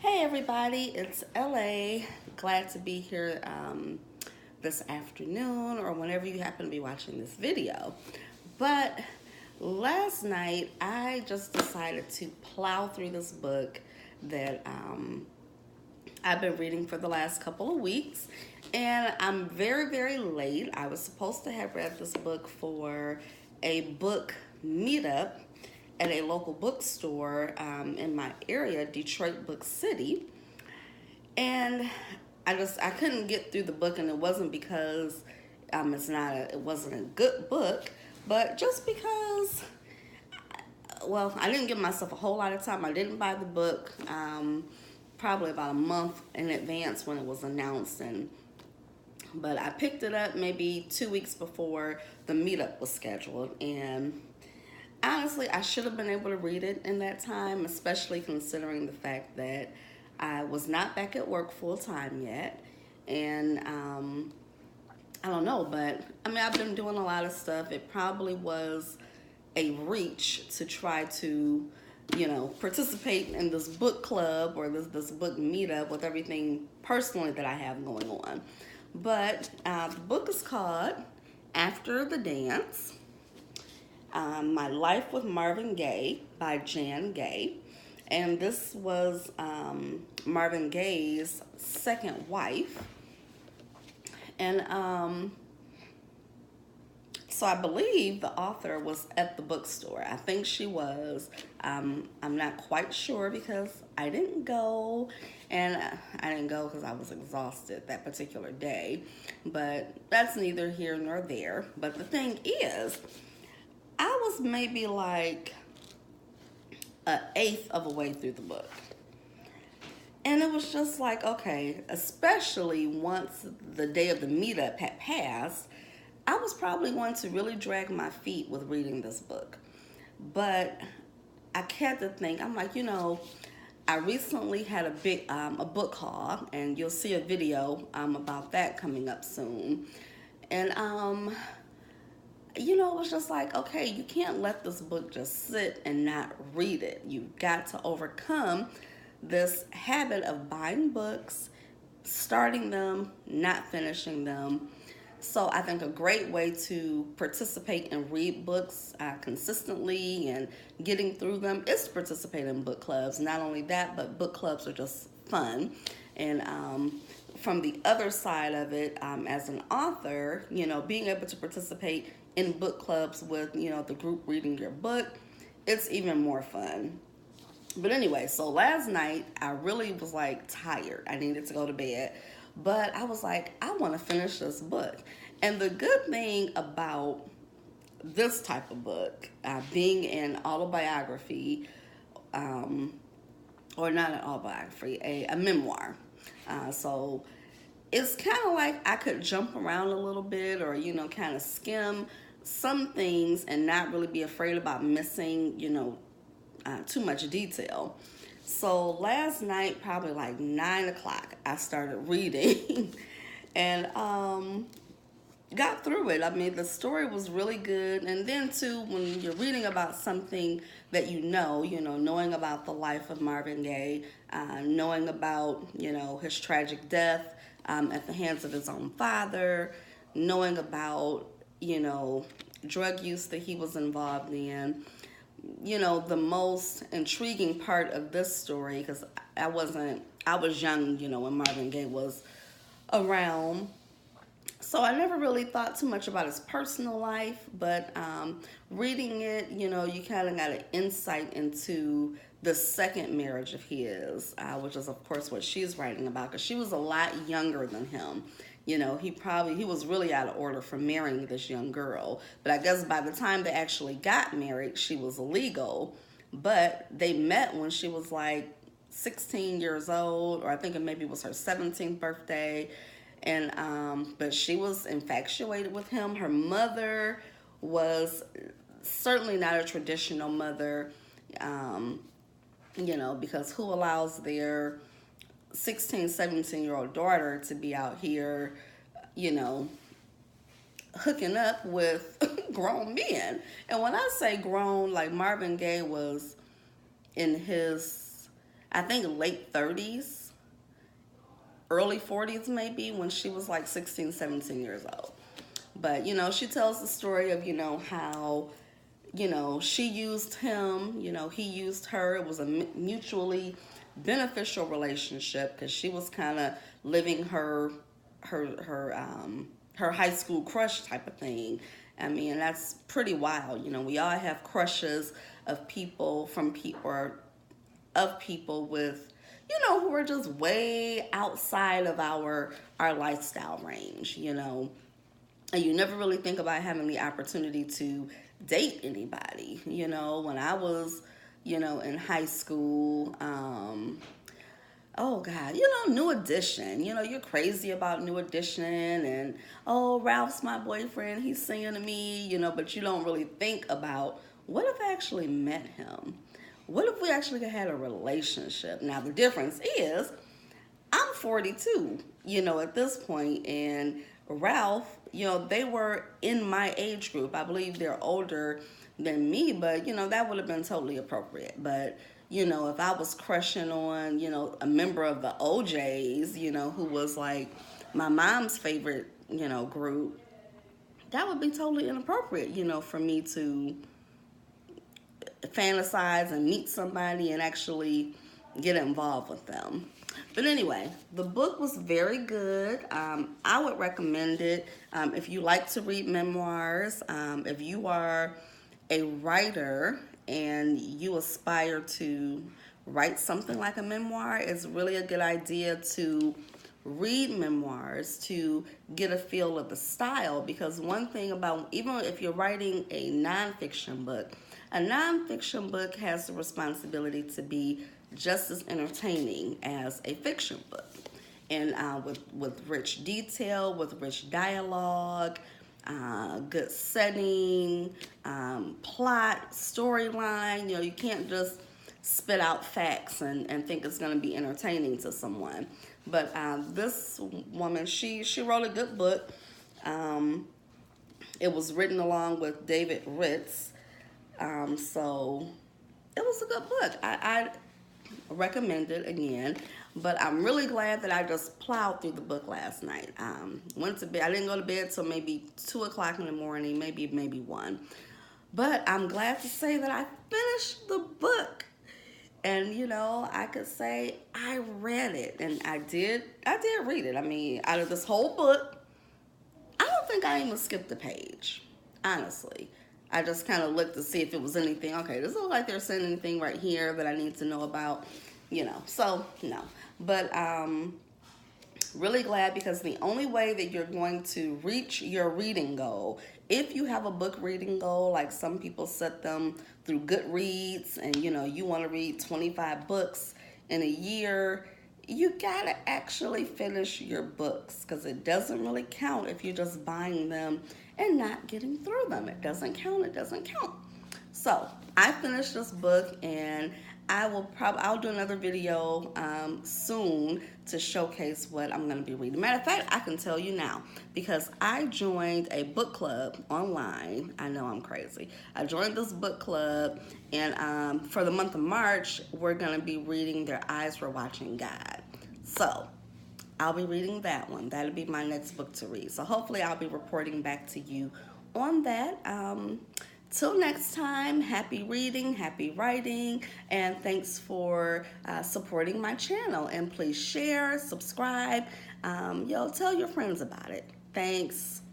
Hey everybody, it's LA. Glad to be here this afternoon or whenever you happen to be watching this video. But last night I just decided to plow through this book that I've been reading for the last couple of weeks. And I'm very, very late. I was supposed to have read this book for a book meetup at a local bookstore in my area, Detroit Book City. And I couldn't get through the book, and it wasn't because it wasn't a good book, but just because, well, I didn't give myself a whole lot of time. I didn't buy the book probably about a month in advance when it was announced, but I picked it up maybe 2 weeks before the meetup was scheduled. And honestly, I should have been able to read it in that time, especially considering the fact that I was not back at work full time yet. And I don't know, but I mean, I've been doing a lot of stuff. It probably was a reach to try to, participate in this book club or this book meetup with everything personally that I have going on. But the book is called After the Dance. My Life with Marvin Gaye by Jan Gaye. And this was Marvin Gaye's second wife. And so I believe the author was at the bookstore. I think she was. I'm not quite sure because I didn't go. And I didn't go because I was exhausted that particular day. But that's neither here nor there. But the thing is, I was maybe like an eighth of a way through the book. And it was just like, okay, especially once the day of the meetup had passed, I was probably going to really drag my feet with reading this book. But I had to think, I'm like, I recently had a book haul, and you'll see a video about that coming up soon. And it was just like, okay, you can't let this book just sit and not read it. You've got to overcome this habit of buying books, starting them, not finishing them. So I think a great way to participate and read books consistently and getting through them is to participate in book clubs. Not only that, but book clubs are just fun. And from the other side of it, as an author, being able to participate in book clubs with, the group reading your book, it's even more fun. But anyway, so last night I really was like tired. I needed to go to bed. But I was like, I want to finish this book. And the good thing about this type of book, being an autobiography, or not an autobiography, a memoir. So it's kind of like I could jump around a little bit or, kind of skim some things and not really be afraid about missing, too much detail. So last night, probably like 9 o'clock, I started reading and got through it. I mean, the story was really good. And then too, when you're reading about something that knowing about the life of Marvin Gaye, knowing about, his tragic death at the hands of his own father, knowing about, drug use that he was involved in. The most intriguing part of this story, because I was young, when Marvin Gaye was around. So I never really thought too much about his personal life, but reading it, you kind of got an insight into the second marriage of his, which is, of course, what she's writing about, because she was a lot younger than him. He was really out of order for marrying this young girl. But I guess by the time they actually got married, she was legal. But they met when she was like 16 years old, or I think it maybe was her 17th birthday. And but she was infatuated with him. Her mother was certainly not a traditional mother, because who allows their 16, 17-year-old daughter to be out here, hooking up with grown men. And when I say grown, like Marvin Gaye was in his, I think late 30s, early 40s maybe, when she was like 16, 17 years old. But, she tells the story of, how, she used him, he used her. It was a mutually beneficial relationship because she was kind of living her, her high school crush type of thing. I mean, that's pretty wild. We all have crushes of people of people with, who are just way outside of our lifestyle range, and you never really think about having the opportunity to date anybody. When I was, in high school, oh God, New Edition. You're crazy about New Edition, and oh, Ralph's my boyfriend, he's singing to me, but you don't really think about, what if I actually met him? What if we actually had a relationship? Now the difference is, I'm 42, at this point, and Ralph, they were in my age group. I believe they're older than me, but, that would have been totally appropriate. But, if I was crushing on, a member of the OJs, who was like my mom's favorite, group, that would be totally inappropriate, for me to fantasize and meet somebody and actually get involved with them. But anyway, the book was very good. I would recommend it if you like to read memoirs. If you are a writer and you aspire to write something like a memoir, it's really a good idea to read memoirs to get a feel of the style. Because one thing about, even if you're writing a nonfiction book has the responsibility to be just as entertaining as a fiction book, and with rich detail, with rich dialogue, good setting, plot, storyline. You can't just spit out facts and think it's going to be entertaining to someone. But this woman, she wrote a good book. It was written along with David Ritz. So it was a good book. I recommend it again. But I'm really glad that I just plowed through the book last night. Went to bed. I didn't go to bed till maybe 2 o'clock in the morning, maybe 1. But I'm glad to say that I finished the book. And, I could say I read it. And I did read it. I mean, out of this whole book, I don't think I even skipped a page, honestly. I just kind of looked to see if it was anything. Okay, this looks like they're saying anything right here that I need to know about, So, no. But really glad, because the only way that you're going to reach your reading goal, if you have a book reading goal, like some people set them through Goodreads, and you want to read 25 books in a year, you gotta actually finish your books, because it doesn't really count if you're just buying them and not getting through them. It doesn't count. So I finished this book, and I'll do another video soon to showcase what I'm going to be reading. Matter of fact, I can tell you now, because I joined a book club online. I know I'm crazy. I joined this book club, and for the month of March, we're going to be reading Their Eyes Were Watching God. So I'll be reading that one. That'll be my next book to read. So hopefully I'll be reporting back to you on that. Till next time, happy reading, happy writing, and thanks for supporting my channel. And please share, subscribe, tell your friends about it. Thanks.